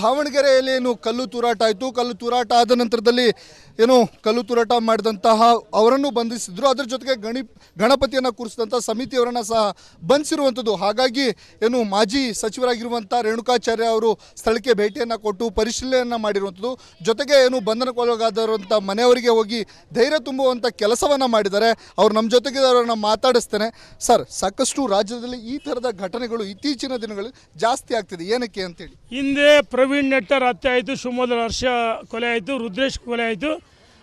ದಾವಣಗೆರೆಯಲ್ಲಿ ಕಲ್ಲು ತೂರಾಟ ಆಯಿತು. ಕಲ್ಲು ತೂರಾಟ ಆದ ನಂತರದಲ್ಲಿ ಕಲ್ಲು ತೂರಾಟ ಮಾಡಿದಂತಹ ಅವರನ್ನು ಬಂಧಿಸಿದ್ರು. ಅದರ ಜೊತೆಗೆ ಗಣಪತಿಯನ್ನು ಕೂರಿಸಿದಂಥ ಸಮಿತಿಯವರನ್ನು ಸಹ ಬಂಧಿಸಿರುವಂಥದ್ದು. ಹಾಗಾಗಿ ಮಾಜಿ ಸಚಿವರಾಗಿರುವಂಥ ರೇಣುಕಾಚಾರ್ಯ ಅವರು ಸ್ಥಳಕ್ಕೆ ಭೇಟಿಯನ್ನು ಕೊಟ್ಟು ಪರಿಶೀಲನೆಯನ್ನು ಮಾಡಿರುವಂಥದ್ದು. ಜೊತೆಗೆ ಬಂಧನಕ್ಕೊಳಗಾದವರಂಥ ಮನೆಯವರಿಗೆ ಹೋಗಿ ಧೈರ್ಯ ತುಂಬುವಂಥ ಕೆಲಸವನ್ನು ಮಾಡಿದ್ದಾರೆ. ಅವರು ನಮ್ಮ ಜೊತೆಗೆ ಅವರನ್ನು ಮಾತಾಡಿಸ್ತೇನೆ. ಸರ್, ಸಾಕಷ್ಟು ರಾಜ್ಯದಲ್ಲಿ ಈ ಥರದ ಘಟನೆಗಳು ಇತ್ತೀಚಿನ ದಿನಗಳಲ್ಲಿ ಜಾಸ್ತಿ ಆಗ್ತಿದೆ, ಏನಕ್ಕೆ ಅಂತೇಳಿ? ಹಿಂದೆ ಪ್ರವೀಣ್ ನೆಟ್ಟರ್ ಹತ್ಯೆ ಆಯಿತು, ಶಿವಮೊಗ್ಗದಲ್ಲಿ ಹರ್ಷ ಕೊಲೆ ಆಯಿತು, ರುದ್ರೇಶ್ ಕೊಲೆ ಆಯಿತು,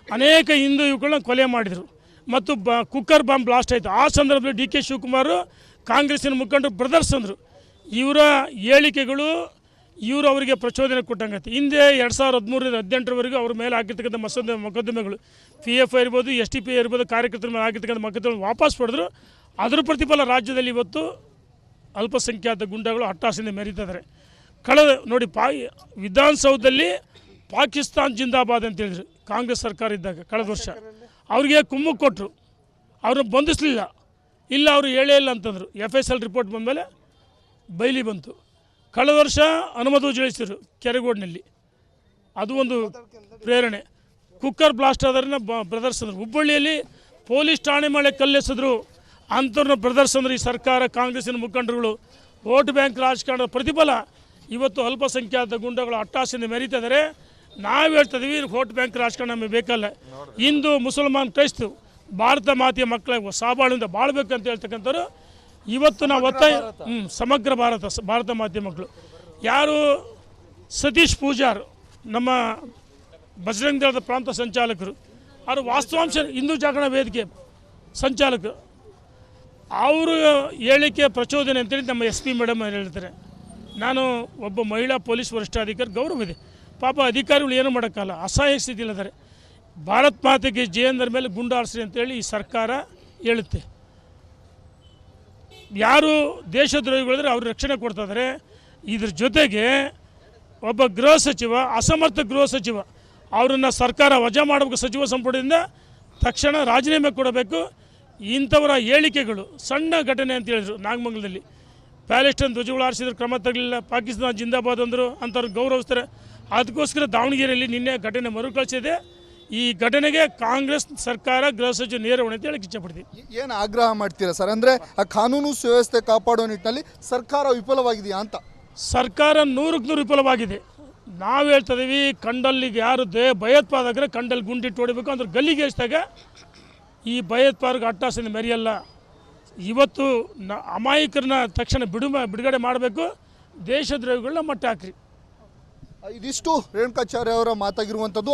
ಅನೇಕ ಹಿಂದೂ ಯುವಕಗಳನ್ನ ಕೊಲೆ ಮಾಡಿದರು. ಮತ್ತು ಕುಕ್ಕರ್ ಬಾಂಬ್ ಬ್ಲಾಸ್ಟ್ ಆಯಿತು. ಆ ಸಂದರ್ಭದಲ್ಲಿ ಡಿ ಕೆ ಶಿವಕುಮಾರ್ ಕಾಂಗ್ರೆಸ್ಸಿನ ಮುಖಂಡರು ಬ್ರದರ್ಸ್ ಅಂದರು. ಇವರ ಹೇಳಿಕೆಗಳು ಅವರಿಗೆ ಪ್ರಚೋದನೆ ಕೊಟ್ಟಂಗತ್ತೆ. ಹಿಂದೆ 2013-18ರವರೆಗೂ ಅವ್ರ ಮೇಲೆ ಆಗಿರ್ತಕ್ಕಂಥ ಮೊಕದ್ದಮೆಗಳು PFI ಇರ್ಬೋದು, STP ಇರ್ಬೋದು, ಕಾರ್ಯಕರ್ತರ ಮೇಲೆ ಆಗಿರ್ತಕ್ಕಂಥ ಮೊಕದ್ದಮೆಗಳು ವಾಪಸ್ ಪಡೆದ್ರು. ಅದರ ಪ್ರತಿಫಲ ರಾಜ್ಯದಲ್ಲಿ ಇವತ್ತು ಅಲ್ಪಸಂಖ್ಯಾತ ಗುಂಡಗಳು ಹಟ್ಟಾಸೆಯಿಂದ ಮೆರೀತಿದ್ದಾರೆ. ನೋಡಿ, ವಿಧಾನಸೌಧದಲ್ಲಿ ಪಾಕಿಸ್ತಾನ್ ಜಿಂದಾಬಾದ್ ಅಂತ ಹೇಳಿದ್ರು ಕಾಂಗ್ರೆಸ್ ಸರ್ಕಾರ ಇದ್ದಾಗ ಕಳೆದ ವರ್ಷ. ಅವ್ರಿಗೆ ಕುಮ್ಮಕ್ಕು ಕೊಟ್ಟರು, ಅವ್ರನ್ನ ಬಂಧಿಸಲಿಲ್ಲ. ಇಲ್ಲ, ಅವರು ಹೇಳೇ ಇಲ್ಲ ಅಂತಂದರು. FSL ರಿಪೋರ್ಟ್ ಬಂದಮೇಲೆ ಬೈಲಿ ಬಂತು. ಕಳೆದ ವರ್ಷ ಅನುಮತಿ ಜಯಿಸಿದ್ರು ಕೆರೆಗೋಡಿನಲ್ಲಿ, ಅದು ಒಂದು ಪ್ರೇರಣೆ. ಕುಕ್ಕರ್ ಬ್ಲಾಸ್ಟ್ ಆದ್ರನ್ನ ಬ್ರದರ್ಸ್ ಅಂದರು. ಹುಬ್ಬಳ್ಳಿಯಲ್ಲಿ ಪೊಲೀಸ್ ಠಾಣೆ ಮೇಲೆ ಕಲ್ಲೆಸೆದ್ರು, ಅಂಥವ್ರನ್ನ ಬ್ರದರ್ಸ್ ಅಂದ್ರೆ ಈ ಸರ್ಕಾರ, ಕಾಂಗ್ರೆಸ್ಸಿನ ಮುಖಂಡರುಗಳು. ವೋಟ್ ಬ್ಯಾಂಕ್ ರಾಜಕಾರಣದ ಪ್ರತಿಫಲ ಇವತ್ತು ಅಲ್ಪಸಂಖ್ಯಾತ ಗುಂಡಗಳು ಹಟ್ಟಾಸೆಯಿಂದ ಮೆರೀತಿದ್ದಾರೆ. ನಾವು ಹೇಳ್ತಿದ್ದೀವಿ, ವೋಟ್ ಬ್ಯಾಂಕ್ ರಾಜಕಾರಣ ನಮಗೆ ಬೇಕಲ್ಲ. ಹಿಂದೂ, ಮುಸಲ್ಮಾನ್, ಕ್ರೈಸ್ತು ಭಾರತ ಮಾತೆಯ ಮಕ್ಕಳ ಸಾಬಾಳಿಂದ ಬಾಳ್ಬೇಕಂತ ಹೇಳ್ತಕ್ಕಂಥವ್ರು ಇವತ್ತು ನಾವು ಒತ್ತಾಯ. ಸಮಗ್ರ ಭಾರತ ಮಾತೆಯ ಮಕ್ಕಳು. ಯಾರು ಸತೀಶ್ ಪೂಜಾರ್, ನಮ್ಮ ಬಜರಂಗ ದಳದ ಪ್ರಾಂತ ಸಂಚಾಲಕರು, ಅವರು ವಾಸ್ತವಾಂಶ ಹಿಂದೂ ಜಾಗರಣ ವೇದಿಕೆ ಸಂಚಾಲಕರು, ಅವರು ಹೇಳಿಕೆ ಪ್ರಚೋದನೆ ಅಂತೇಳಿ ನಮ್ಮ SP ಮೇಡಮ್ ಹೇಳ್ತಾರೆ. ನಾನು ಒಬ್ಬ ಮಹಿಳಾ ಪೊಲೀಸ್ ವರಿಷ್ಠಾಧಿಕಾರಿ, ಗೌರವ ಇದೆ. ಪಾಪ ಅಧಿಕಾರಿಗಳು ಏನು ಮಾಡೋಕ್ಕಲ್ಲ, ಅಸಹಾಯ ಸ್ಥಿತಿಲಿದ್ದಾರೆ. ಭಾರತ್ ಮಾತೆಗೆ ಜಯಂದರ ಮೇಲೆ ಗುಂಡಾರಿಸ್ರಿ ಅಂತೇಳಿ ಈ ಸರ್ಕಾರ ಹೇಳುತ್ತೆ. ಯಾರು ದೇಶದ್ರೋಹಿಗಳಿದ್ರೆ ಅವ್ರು ರಕ್ಷಣೆ ಕೊಡ್ತಾಯಿದ್ದಾರೆ. ಇದ್ರ ಜೊತೆಗೆ ಒಬ್ಬ ಗೃಹ ಸಚಿವ, ಅಸಮರ್ಥ ಗೃಹ ಸಚಿವ, ಅವರನ್ನು ಸರ್ಕಾರ ವಜಾ ಮಾಡಬೇಕು. ಸಚಿವ ಸಂಪುಟದಿಂದ ತಕ್ಷಣ ರಾಜೀನಾಮೆ ಕೊಡಬೇಕು. ಇಂಥವರ ಹೇಳಿಕೆಗಳು ಸಣ್ಣ ಘಟನೆ ಅಂತ ಹೇಳಿದ್ರು. ನಾಗಮಂಗಲದಲ್ಲಿ ಪ್ಯಾಲೆಸ್ಟೈನ್ ಧ್ವಜಗಳು ಹಾರಿಸಿದ್ರು, ಕ್ರಮ ತಗಲಿಲ್ಲ. ಪಾಕಿಸ್ತಾನ ಜಿಂದಾಬಾದ್ ಅಂದರು, ಅಂಥವ್ರು ಗೌರವಿಸ್ತಾರೆ. ಅದಕ್ಕೋಸ್ಕರ ದಾವಣಗೆರೆಯಲ್ಲಿ ನಿನ್ನೆ ಘಟನೆ ಮರುಕಳಿಸಿದೆ. ಈ ಘಟನೆಗೆ ಕಾಂಗ್ರೆಸ್ ಸರ್ಕಾರ, ಗೃಹ ಸಚಿವ ನೇರ ಹೊಣೆ ಅಂತ ಹೇಳಕ್ಕೆ ಇಷ್ಟಪಡ್ತೀವಿ. ಏನು ಆಗ್ರಹ ಮಾಡ್ತೀರಾ ಸರ್? ಅಂದರೆ ಆ ಕಾನೂನು ಸುವ್ಯವಸ್ಥೆ ಕಾಪಾಡೋ ನಿಟ್ಟಿನಲ್ಲಿ ಸರ್ಕಾರ ವಿಫಲವಾಗಿದೆಯಾ ಅಂತ? ಸರ್ಕಾರ 100% ವಿಫಲವಾಗಿದೆ. ನಾವು ಹೇಳ್ತಾ ಇದ್ದೀವಿ, ಕಂಡಲ್ಲಿಗೆ ಯಾರು ಭಯೋತ್ಪಾದಕರ ಕಂಡಲ್ಲಿ ಗುಂಡಿಟ್ಟು ಹೊಡಿಬೇಕು ಅಂದ್ರೆ ಗಲ್ಲಿಗೆ ಎಷ್ಟಾಗ ಈ ಭಯೋತ್ಪಾದಕ ಹಟ್ಟಾಸೆಯಿಂದ ಮೆರೆಯಲ್ಲ. ಇವತ್ತು ಅಮಾಯಕರನ್ನ ತಕ್ಷಣ ಬಿಡುಗಡೆ ಮಾಡಬೇಕು. ದೇಶದ್ರೋಹಿಗಳನ್ನ ಮಟ್ಟ ಹಾಕ್ರಿ. ಇದಿಷ್ಟು ರೇಣುಕಾಚಾರ್ಯ ಅವರ ಮಾತಾಗಿರುವಂಥದ್ದು.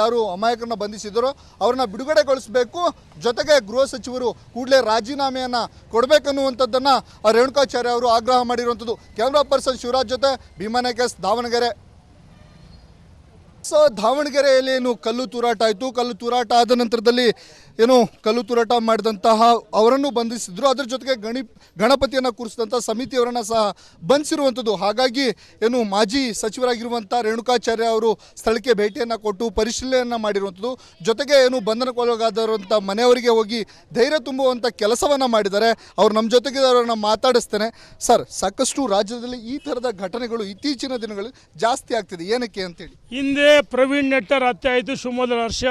ಯಾರು ಅಮಾಯಕರನ್ನ ಬಂಧಿಸಿದರೋ ಅವ್ರನ್ನ ಬಿಡುಗಡೆಗೊಳಿಸಬೇಕು. ಜೊತೆಗೆ ಗೃಹ ಸಚಿವರು ಕೂಡಲೇ ರಾಜೀನಾಮೆಯನ್ನು ಕೊಡಬೇಕನ್ನುವಂಥದ್ದನ್ನು ರೇಣುಕಾಚಾರ್ಯ ಅವರು ಆಗ್ರಹ ಮಾಡಿರುವಂಥದ್ದು. ಕ್ಯಾಮ್ರಾ ಪರ್ಸನ್ ಶಿವರಾಜ್ ಜೊತೆ ಭೀಮಾ, ದಾವಣಗೆರೆ. ದಾವಣಗೆರೆಯಲ್ಲಿ ಕಲ್ಲು ತೂರಾಟ ಆಯಿತು. ಕಲ್ಲು ತೂರಾಟ ಆದ ನಂತರದಲ್ಲಿ ಕಲ್ಲು ತೂರಾಟ ಮಾಡಿದಂತಹ ಅವರನ್ನು ಬಂಧಿಸಿದ್ರು. ಅದರ ಜೊತೆಗೆ ಗಣಪತಿಯನ್ನು ಕೂರಿಸಿದಂಥ ಸಮಿತಿಯವರನ್ನು ಸಹ ಬಂಧಿಸಿರುವಂಥದ್ದು. ಹಾಗಾಗಿ ಮಾಜಿ ಸಚಿವರಾಗಿರುವಂಥ ರೇಣುಕಾಚಾರ್ಯ ಅವರು ಸ್ಥಳಕ್ಕೆ ಭೇಟಿಯನ್ನು ಕೊಟ್ಟು ಪರಿಶೀಲನೆಯನ್ನು ಮಾಡಿರುವಂಥದ್ದು. ಜೊತೆಗೆ ಬಂಧನಕ್ಕೊಳಗಾದವರಂಥ ಮನೆಯವರಿಗೆ ಹೋಗಿ ಧೈರ್ಯ ತುಂಬುವಂಥ ಕೆಲಸವನ್ನು ಮಾಡಿದ್ದಾರೆ. ಅವರು ನಮ್ಮ ಜೊತೆಗೆ ಅವರನ್ನು ಮಾತಾಡಿಸ್ತೇನೆ. ಸರ್, ಸಾಕಷ್ಟು ರಾಜ್ಯದಲ್ಲಿ ಈ ಥರದ ಘಟನೆಗಳು ಇತ್ತೀಚಿನ ದಿನಗಳಲ್ಲಿ ಜಾಸ್ತಿ ಆಗ್ತಿದೆ, ಏನಕ್ಕೆ ಅಂತೇಳಿ? ಹಿಂದೆ ಪ್ರವೀಣ್ ನೆಟ್ಟರ್ ಹತ್ಯೆ ಆಯಿತು, ಶಿವಮೊಗ್ಗದಲ್ಲಿ ಹರ್ಷ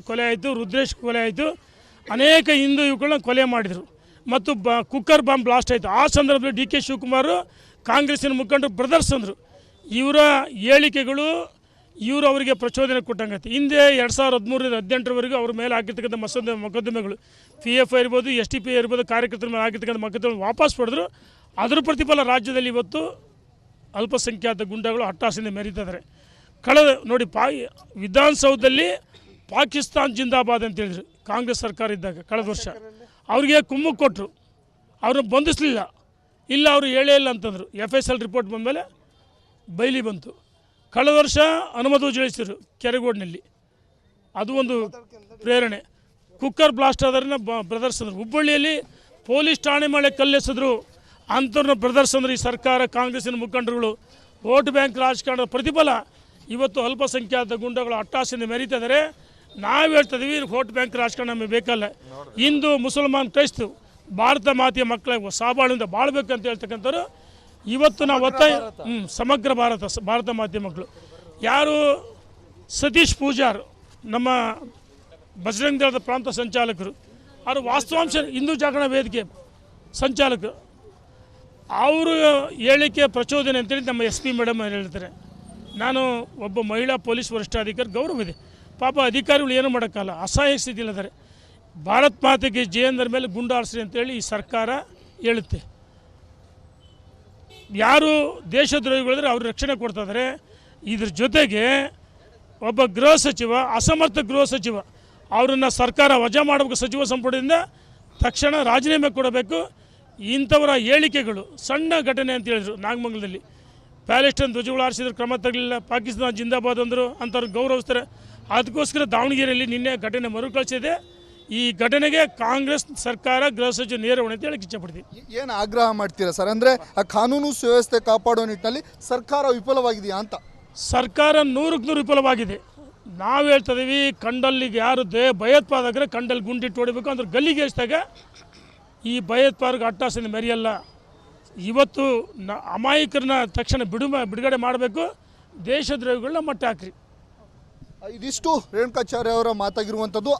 ಕೊಲೆ ಆಯಿತು, ರುದ್ರೇಶ್ ಕೊಲೆ ಆಯಿತು, ಅನೇಕ ಹಿಂದೂ ಯುವಕಗಳನ್ನ ಕೊಲೆ ಮಾಡಿದರು. ಮತ್ತು ಕುಕ್ಕರ್ ಬಾಂಬ್ ಬ್ಲಾಸ್ಟ್ ಆಯಿತು. ಆ ಸಂದರ್ಭದಲ್ಲಿ ಡಿ ಕೆ ಶಿವಕುಮಾರ್ ಕಾಂಗ್ರೆಸ್ಸಿನ ಮುಖಂಡರು ಬ್ರದರ್ಸ್ ಅಂದರು. ಇವರ ಹೇಳಿಕೆಗಳು ಅವರಿಗೆ ಪ್ರಚೋದನೆ ಕೊಟ್ಟಂಗತ್ತೆ. ಹಿಂದೆ 2013-18ರವರೆಗೂ ಅವ್ರ ಮೇಲೆ ಆಗಿರ್ತಕ್ಕಂಥ ಮೊಕದ್ದಮೆಗಳು PFI ಇರ್ಬೋದು, STP ಇರ್ಬೋದು, ಕಾರ್ಯಕರ್ತರ ಮೇಲೆ ಆಗಿರ್ತಕ್ಕಂಥ ಮೊಕದ್ದಮೆಗಳು ವಾಪಸ್ ಪಡೆದ್ರು. ಅದರ ಪ್ರತಿಫಲ ರಾಜ್ಯದಲ್ಲಿ ಇವತ್ತು ಅಲ್ಪಸಂಖ್ಯಾತ ಗುಂಡಗಳು ಹಟ್ಟಾಸೆಯಿಂದ ಮೆರೀತಿದ್ದಾರೆ. ನೋಡಿ, ವಿಧಾನಸೌಧದಲ್ಲಿ ಪಾಕಿಸ್ತಾನ್ ಜಿಂದಾಬಾದ್ ಅಂತ ಹೇಳಿದ್ರು ಕಾಂಗ್ರೆಸ್ ಸರ್ಕಾರ ಇದ್ದಾಗ ಕಳೆದ ವರ್ಷ. ಅವ್ರಿಗೆ ಕುಮ್ಮಕ್ಕು ಕೊಟ್ಟರು, ಅವ್ರನ್ನ ಬಂಧಿಸಲಿಲ್ಲ. ಇಲ್ಲ, ಅವರು ಹೇಳೇ ಇಲ್ಲ ಅಂತಂದರು. FSL ರಿಪೋರ್ಟ್ ಬಂದಮೇಲೆ ಬೈಲಿ ಬಂತು. ಕಳೆದ ವರ್ಷ ಅನುಮತಿ ಜಯಿಸಿದ್ರು ಕೆರೆಗೋಡಿನಲ್ಲಿ, ಅದು ಒಂದು ಪ್ರೇರಣೆ. ಕುಕ್ಕರ್ ಬ್ಲಾಸ್ಟ್ ಆದ್ರನ್ನ ಬ್ರದರ್ಸ್ ಅಂದರು. ಹುಬ್ಬಳ್ಳಿಯಲ್ಲಿ ಪೊಲೀಸ್ ಠಾಣೆ ಮೇಲೆ ಕಲ್ಲೆಸೆದ್ರು, ಅಂಥವ್ರನ್ನ ಬ್ರದರ್ಸ್ ಅಂದ್ರೆ ಈ ಸರ್ಕಾರ, ಕಾಂಗ್ರೆಸ್ಸಿನ ಮುಖಂಡರುಗಳು. ವೋಟ್ ಬ್ಯಾಂಕ್ ರಾಜಕಾರಣದ ಪ್ರತಿಫಲ ಇವತ್ತು ಅಲ್ಪಸಂಖ್ಯಾತ ಗುಂಡಗಳು ಹಟ್ಟಾಸೆಯಿಂದ ಮೆರೀತಿದ್ದಾರೆ. ನಾವು ಹೇಳ್ತಾ ಇದ್ದೀವಿ, ವೋಟ್ ಬ್ಯಾಂಕ್ ರಾಜಕಾರಣ ನಮಗೆ ಬೇಕಲ್ಲ. ಹಿಂದೂ, ಮುಸಲ್ಮಾನ್, ಕ್ರೈಸ್ತು ಭಾರತ ಮಾತೆಯ ಮಕ್ಕಳ ಸಾಬಾಳಿಂದ ಬಾಳ್ಬೇಕಂತ ಹೇಳ್ತಕ್ಕಂಥವ್ರು ಇವತ್ತು ನಾವು ಒತ್ತಾಯ ಸಮಗ್ರ ಭಾರತ ಮಾಧ್ಯಮಗಳು ಯಾರು ಸತೀಶ್ ಪೂಜಾರ್ ನಮ್ಮ ಬಜರಂಗ ದಳದ ಪ್ರಾಂತ ಸಂಚಾಲಕರು, ಅವರು ವಾಸ್ತವಾಂಶ ಹಿಂದೂ ಜಾಗರಣ ವೇದಿಕೆ ಸಂಚಾಲಕರು, ಅವರು ಹೇಳಿಕೆ ಪ್ರಚೋದನೆ ಅಂತೇಳಿ ನಮ್ಮ ಎಸ್ ಪಿ ಮೇಡಮ್ ಹೇಳ್ತಾರೆ. ನಾನು ಒಬ್ಬ ಮಹಿಳಾ ಪೊಲೀಸ್ ವರಿಷ್ಠಾಧಿಕಾರಿ, ಗೌರವ ಇದೆ, ಪಾಪ ಅಧಿಕಾರಿಗಳು ಏನು ಮಾಡೋಕ್ಕಲ್ಲ, ಅಸಹಾಯ ಸ್ಥಿತಿಲಿದ್ದಾರೆ. ಭಾರತ್ ಮಾತೆಗೆ ಜಯಂದರ ಮೇಲೆ ಗುಂಡಾರಿಸ್ರಿ ಅಂತೇಳಿ ಈ ಸರ್ಕಾರ ಹೇಳುತ್ತೆ. ಯಾರು ದೇಶದ್ರೋಹಿಗಳಿದ್ರೆ ಅವ್ರು ರಕ್ಷಣೆ ಕೊಡ್ತಾ ಇದ್ದಾರೆ. ಇದ್ರ ಜೊತೆಗೆ ಒಬ್ಬ ಗೃಹ ಸಚಿವ, ಅಸಮರ್ಥ ಗೃಹ ಸಚಿವ, ಅವರನ್ನು ಸರ್ಕಾರ ವಜಾ ಮಾಡಬೇಕು, ಸಚಿವ ಸಂಪುಟದಿಂದ ತಕ್ಷಣ ರಾಜೀನಾಮೆ ಕೊಡಬೇಕು. ಇಂಥವರ ಹೇಳಿಕೆಗಳು ಸಣ್ಣ ಘಟನೆ ಅಂತ ಹೇಳಿದ್ರು. ನಾಗಮಂಗಲದಲ್ಲಿ ಪ್ಯಾಲೆಸ್ಟೈನ್ ಧ್ವಜಗಳು ಹಾರಿಸಿದ್ರು, ಕ್ರಮ ತಗಲಿಲ್ಲ, ಪಾಕಿಸ್ತಾನ ಜಿಂದಾಬಾದ್ ಅಂದರು, ಅಂಥವ್ರು ಗೌರವಿಸ್ತಾರೆ. ಅದಕ್ಕೋಸ್ಕರ ದಾವಣಗೆರೆಯಲ್ಲಿ ನಿನ್ನೆ ಘಟನೆ ಮರುಕಳಿಸಿದೆ. ಈ ಘಟನೆಗೆ ಕಾಂಗ್ರೆಸ್ ಸರ್ಕಾರ ಗೃಹ ಸಚಿವ ನೇರ ಹೊಣೆ ಅಂತ ಹೇಳಕ್ಕೆ ಇಷ್ಟಪಡ್ತೀವಿ. ಏನು ಆಗ್ರಹ ಮಾಡ್ತೀರಾ ಸರ್? ಅಂದರೆ ಆ ಕಾನೂನು ಸುವ್ಯವಸ್ಥೆ ಕಾಪಾಡೋ ನಿಟ್ಟಿನಲ್ಲಿ ಸರ್ಕಾರ ವಿಫಲವಾಗಿದೆಯಾ ಅಂತ? ಸರ್ಕಾರ 100% ವಿಫಲವಾಗಿದೆ. ನಾವು ಹೇಳ್ತಾ ಇದೀವಿ, ಕಂಡಲ್ಲಿಗೆ ಯಾರು ಭಯೋತ್ಪಾದಕರೇ ಕಂಡಲ್ಲಿ ಗುಂಡಿಟ್ಟು ಹೊಡಿಬೇಕು ಅಂದ್ರೆ ಗಲ್ಲಿಗೆ ಎಷ್ಟಾಗ ಈ ಭಯೋತ್ಪಾದಕ ಅಟ್ಟಾಸನೆ ಮೆರೆಯಲ್ಲ. ಇವತ್ತು ಅಮಾಯಕರನ್ನ ತಕ್ಷಣ ಬಿಡುಗಡೆ ಮಾಡಬೇಕು, ದೇಶದ್ರೋಹಿಗಳನ್ನ ಮಟ್ಟ ಹಾಕ್ರಿ. ಇದಿಷ್ಟು ರೇಣುಕಾಚಾರ್ಯ ಅವರ ಮಾತಾಗಿರುವಂಥದ್ದು.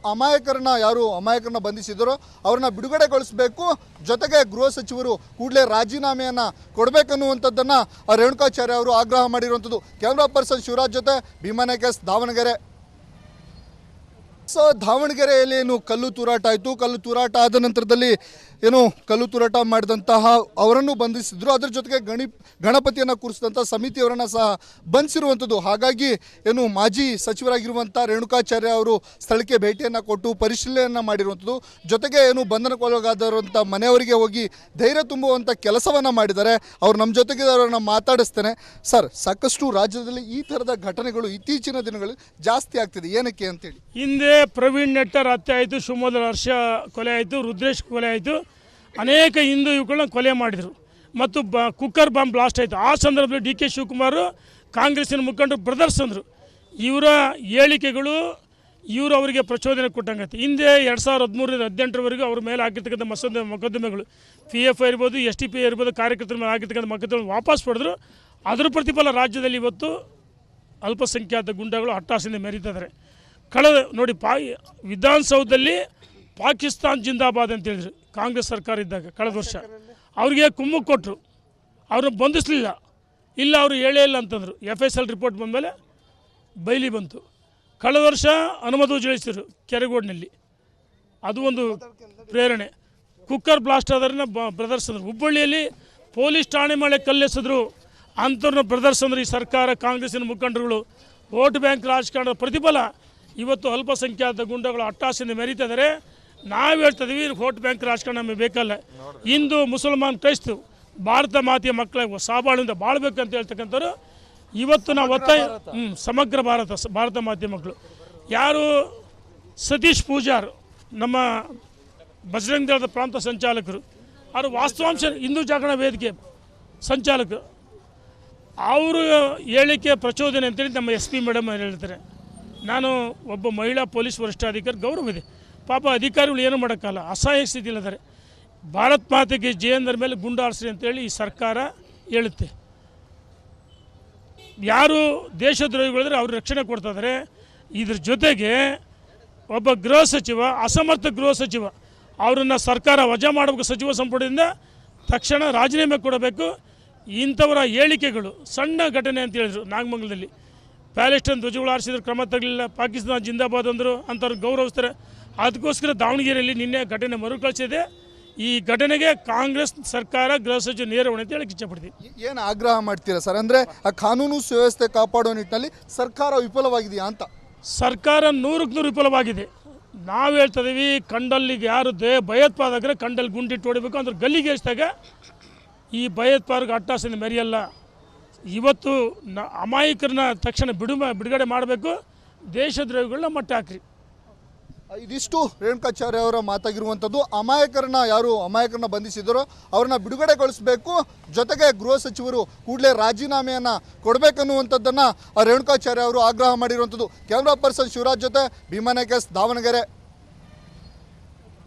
ಯಾರು ಅಮಾಯಕರನ್ನ ಬಂಧಿಸಿದರೋ ಅವ್ರನ್ನ ಬಿಡುಗಡೆಗೊಳಿಸಬೇಕು, ಜೊತೆಗೆ ಗೃಹ ಸಚಿವರು ಕೂಡಲೇ ರಾಜೀನಾಮೆಯನ್ನು ಕೊಡಬೇಕನ್ನುವಂಥದ್ದನ್ನು ರೇಣುಕಾಚಾರ್ಯ ಅವರು ಆಗ್ರಹ ಮಾಡಿರುವಂಥದ್ದು. ಕ್ಯಾಮ್ರಾ ಪರ್ಸನ್ ಶಿವರಾಜ್ ಜೊತೆ ಭೀಮಾ, ದಾವಣಗೆರೆ. ಸೊ ದಾವಣಗೆರೆಯಲ್ಲಿ ಏನು ಕಲ್ಲು ತೂರಾಟ ಆಯಿತು, ಕಲ್ಲು ತೂರಾಟ ಆದ ನಂತರದಲ್ಲಿ ಕಲ್ಲು ತೂರಾಟ ಮಾಡಿದಂತಹ ಅವರನ್ನು ಬಂಧಿಸಿದ್ರು. ಅದರ ಜೊತೆಗೆ ಗಣಪತಿಯನ್ನು ಕೂರಿಸಿದಂಥ ಸಮಿತಿಯವರನ್ನು ಸಹ ಬಂಧಿಸಿರುವಂಥದ್ದು. ಹಾಗಾಗಿ ಮಾಜಿ ಸಚಿವರಾಗಿರುವಂಥ ರೇಣುಕಾಚಾರ್ಯ ಅವರು ಸ್ಥಳಕ್ಕೆ ಭೇಟಿಯನ್ನು ಕೊಟ್ಟು ಪರಿಶೀಲನೆಯನ್ನು ಮಾಡಿರುವಂಥದ್ದು. ಜೊತೆಗೆ ಬಂಧನಕ್ಕೊಳಗಾದರಂಥ ಮನೆಯವರಿಗೆ ಹೋಗಿ ಧೈರ್ಯ ತುಂಬುವಂಥ ಕೆಲಸವನ್ನು ಮಾಡಿದ್ದಾರೆ. ಅವರು ನಮ್ಮ ಜೊತೆಗೆ ಅವರನ್ನು ಮಾತಾಡಿಸ್ತೇನೆ. ಸರ್, ಸಾಕಷ್ಟು ರಾಜ್ಯದಲ್ಲಿ ಈ ಥರದ ಘಟನೆಗಳು ಇತ್ತೀಚಿನ ದಿನಗಳಲ್ಲಿ ಜಾಸ್ತಿ ಆಗ್ತಿದೆ, ಏನಕ್ಕೆ ಅಂತೇಳಿ? ಹಿಂದೆ ಪ್ರವೀಣ್ ನೆಟ್ಟರ್ ಹತ್ಯೆ ಆಯಿತು, ಶಿವಮೊಗ್ಗದ ಹರ್ಷ ಕೊಲೆ ಆಯಿತು, ರುದ್ರೇಶ್ ಕೊಲೆ ಆಯಿತು, ಅನೇಕ ಹಿಂದೂ ಯುವಕಗಳನ್ನ ಕೊಲೆ ಮಾಡಿದರು. ಮತ್ತು ಕುಕ್ಕರ್ ಬಾಂಬ್ ಬ್ಲಾಸ್ಟ್ ಆಯಿತು. ಆ ಸಂದರ್ಭದಲ್ಲಿ ಡಿ ಕೆ ಶಿವಕುಮಾರ್ ಕಾಂಗ್ರೆಸ್ಸಿನ ಮುಖಂಡರು ಬ್ರದರ್ಸ್ ಅಂದರು. ಇವರ ಹೇಳಿಕೆಗಳು ಅವರಿಗೆ ಪ್ರಚೋದನೆ ಕೊಟ್ಟಂಗತ್ತೆ. ಹಿಂದೆ 2013-18ರವರೆಗೂ ಅವ್ರ ಮೇಲೆ ಆಗಿರ್ತಕ್ಕಂಥ ಮೊಕದ್ದಮೆಗಳು, PF ಇರ್ಬೋದು, STP ಇರ್ಬೋದು, ಕಾರ್ಯಕರ್ತರ ಮೇಲೆ ಆಗಿರ್ತಕ್ಕಂಥ ಮೊಕದ್ದಮೆಗಳು ವಾಪಸ್ ಪಡೆದ್ರು. ಅದರ ಪ್ರತಿಫಲ ರಾಜ್ಯದಲ್ಲಿ ಇವತ್ತು ಅಲ್ಪಸಂಖ್ಯಾತ ಗುಂಡಗಳು ಅಟ್ಟಾಸೆಯಿಂದ ಮೆರೀತಿದ್ದಾರೆ. ನೋಡಿ, ವಿಧಾನಸೌಧದಲ್ಲಿ ಪಾಕಿಸ್ತಾನ್ ಜಿಂದಾಬಾದ್ ಅಂತ ಹೇಳಿದ್ರು ಕಾಂಗ್ರೆಸ್ ಸರ್ಕಾರ ಇದ್ದಾಗ ಕಳೆದ ವರ್ಷ. ಅವ್ರಿಗೆ ಕುಮ್ಮಕ್ಕು ಕೊಟ್ಟರು, ಅವ್ರನ್ನ ಬಂಧಿಸಲಿಲ್ಲ. ಇಲ್ಲ, ಅವರು ಹೇಳೇ ಇಲ್ಲ ಅಂತಂದರು. FSL ರಿಪೋರ್ಟ್ ಬಂದಮೇಲೆ ಬೈಲಿ ಬಂತು. ಕಳೆದ ವರ್ಷ ಅನುಮತಿ ಜಯಿಸಿದ್ರು ಕೆರೆಗೋಡಿನಲ್ಲಿ, ಅದು ಒಂದು ಪ್ರೇರಣೆ. ಕುಕ್ಕರ್ ಬ್ಲಾಸ್ಟ್ ಆದ್ರನ್ನ ಬ್ರದರ್ಸ್ ಅಂದರು. ಹುಬ್ಬಳ್ಳಿಯಲ್ಲಿ ಪೊಲೀಸ್ ಠಾಣೆ ಮೇಲೆ ಕಲ್ಲೆಸೆದ್ರು, ಅಂಥವ್ರನ್ನ ಬ್ರದರ್ಸ್ ಅಂದ್ರೆ ಈ ಸರ್ಕಾರ, ಕಾಂಗ್ರೆಸ್ಸಿನ ಮುಖಂಡರುಗಳು. ವೋಟ್ ಬ್ಯಾಂಕ್ ರಾಜಕಾರಣದ ಪ್ರತಿಫಲ ಇವತ್ತು ಅಲ್ಪಸಂಖ್ಯಾತ ಗುಂಡಗಳು ಅಟ್ಟಾಸೆಯಿಂದ ಮೆರೀತಿದ್ದಾರೆ. ನಾವು ಹೇಳ್ತಾ ಇದೀವಿ, ವೋಟ್ ಬ್ಯಾಂಕ್ ರಾಜಕಾರಣ ನಮಗೆ ಬೇಕಲ್ಲ. ಹಿಂದೂ, ಮುಸಲ್ಮಾನ್, ಕ್ರೈಸ್ತು ಭಾರತ ಮಾತೆಯ ಮಕ್ಕಳ ಸಾಬಾಳಿಂದ ಬಾಳ್ಬೇಕಂತ ಹೇಳ್ತಕ್ಕಂಥವ್ರು. ಇವತ್ತು ನಾವು ಒತ್ತಾಯ ಸಮಗ್ರ ಭಾರತ ಮಾಧ್ಯಮಗಳು ಯಾರು ಸತೀಶ್ ಪೂಜಾರ್ ನಮ್ಮ ಬಜರಂಗ ದಳದ ಪ್ರಾಂತ ಸಂಚಾಲಕರು, ಅವರು ವಾಸ್ತವಾಂಶ ಹಿಂದೂ ಜಾಗರಣ ವೇದಿಕೆ ಸಂಚಾಲಕರು, ಅವರು ಹೇಳಿಕೆ ಪ್ರಚೋದನೆ ಅಂತೇಳಿ ನಮ್ಮ ಎಸ್ ಪಿ ಮೇಡಮ್ ಹೇಳ್ತಾರೆ. ನಾನು ಒಬ್ಬ ಮಹಿಳಾ ಪೊಲೀಸ್ ವರಿಷ್ಠಾಧಿಕಾರಿ, ಗೌರವ ಇದೆ, ಪಾಪ ಅಧಿಕಾರಿಗಳು ಏನು ಮಾಡೋಕ್ಕಲ್ಲ, ಅಸಹಾಯ ಸ್ಥಿತಿಲಿದ್ದಾರೆ. ಭಾರತ್ ಮಾತೆಗೆ ಜಯಂದರ ಮೇಲೆ ಗುಂಡಾರಿಸ್ರಿ ಅಂತೇಳಿ ಈ ಸರ್ಕಾರ ಹೇಳುತ್ತೆ. ಯಾರು ದೇಶದ್ರೋಹಿಗಳಿದ್ರೆ ಅವ್ರು ರಕ್ಷಣೆ ಕೊಡ್ತಾ ಇದ್ದಾರೆ. ಇದ್ರ ಜೊತೆಗೆ ಒಬ್ಬ ಗೃಹ ಸಚಿವ, ಅಸಮರ್ಥ ಗೃಹ ಸಚಿವ, ಅವರನ್ನು ಸರ್ಕಾರ ವಜಾ ಮಾಡಬೇಕು, ಸಚಿವ ಸಂಪುಟದಿಂದ ತಕ್ಷಣ ರಾಜೀನಾಮೆ ಕೊಡಬೇಕು. ಇಂಥವರ ಹೇಳಿಕೆಗಳು ಸಣ್ಣ ಘಟನೆ ಅಂತ ಹೇಳಿದ್ರು. ನಾಗಮಂಗಲದಲ್ಲಿ ಪ್ಯಾಲೆಸ್ಟೈನ್ ಧ್ವಜಗಳು ಹಾರಿಸಿದ್ರು, ಕ್ರಮ ತಗಲಿಲ್ಲ, ಪಾಕಿಸ್ತಾನ ಜಿಂದಾಬಾದ್ ಅಂದರು, ಅಂಥವ್ರು ಗೌರವಿಸ್ತಾರೆ. ಅದಕ್ಕೋಸ್ಕರ ದಾವಣಗೆರೆಯಲ್ಲಿ ನಿನ್ನೆ ಘಟನೆ ಮರುಕಳಿಸಿದೆ. ಈ ಘಟನೆಗೆ ಕಾಂಗ್ರೆಸ್ ಸರ್ಕಾರ ಗೃಹ ಸಚಿವ ನೇರ ಹೊಣೆ ಅಂತ ಹೇಳಕ್ಕೆ ಇಷ್ಟಪಡ್ತೀವಿ. ಏನು ಆಗ್ರಹ ಮಾಡ್ತೀರಾ ಸರ್? ಅಂದರೆ ಆ ಕಾನೂನು ಸುವ್ಯವಸ್ಥೆ ಕಾಪಾಡೋ ನಿಟ್ಟಿನಲ್ಲಿ ಸರ್ಕಾರ ವಿಫಲವಾಗಿದೆಯಾ ಅಂತ? ಸರ್ಕಾರ 100% ವಿಫಲವಾಗಿದೆ. ನಾವು ಹೇಳ್ತಾ ಇದೀವಿ, ಕಂಡಲ್ಲಿಗೆ ಯಾರು ಭಯೋತ್ಪಾದಕರೇ ಕಂಡಲ್ಲಿ ಗುಂಡಿಟ್ಟು ಹೊಡಿಬೇಕು ಅಂದ್ರೆ ಗಲ್ಲಿಗೆ ಎಷ್ಟಾಗ ಈ ಭಯೋತ್ಪಾದಕ ಅಟ್ಟಾಸೆಯಿಂದ ಮೆರೆಯಲ್ಲ. ಇವತ್ತು ಅಮಾಯಕರನ್ನ ತಕ್ಷಣ ಬಿಡುಗಡೆ ಮಾಡಬೇಕು, ದೇಶದ್ರೋಹಿಗಳನ್ನ ಮಟ್ಟ ಹಾಕ್ರಿ. ಇದಿಷ್ಟು ರೇಣುಕಾಚಾರ್ಯ ಅವರ ಮಾತಾಗಿರುವಂಥದ್ದು. ಯಾರು ಅಮಾಯಕರನ್ನ ಬಂಧಿಸಿದರೋ ಅವ್ರನ್ನ ಬಿಡುಗಡೆಗೊಳಿಸಬೇಕು, ಜೊತೆಗೆ ಗೃಹ ಸಚಿವರು ಕೂಡಲೇ ರಾಜೀನಾಮೆಯನ್ನು ಕೊಡಬೇಕನ್ನುವಂಥದ್ದನ್ನು ರೇಣುಕಾಚಾರ್ಯ ಅವರು ಆಗ್ರಹ ಮಾಡಿರುವಂಥದ್ದು. ಕ್ಯಾಮ್ರಾ ಪರ್ಸನ್ ಶಿವರಾಜ್ ಜೊತೆ ಭೀಮಾ, ದಾವಣಗೆರೆ.